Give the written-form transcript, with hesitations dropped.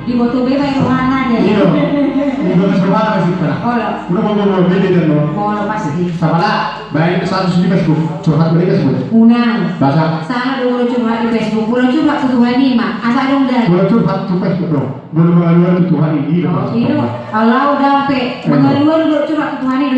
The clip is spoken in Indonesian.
Di motor B baik mana deh? Iya. Ini gue sama masih pernah. Oh, lo. Udah mau beda dan lo. Mau lo pasti. Sama lah. Baik status di Facebook. Curhat mereka semua. Unang. Bahasa. Sangat dulu curhat di Facebook. Boleh curhat ke Tuhan ini mak. Asal dong dah. Boleh curhat ke Facebook dong. Boleh mengaluan ke Tuhan ini. Oh, itu. Kalau udah pe mengaluan curhat ke Tuhan ini.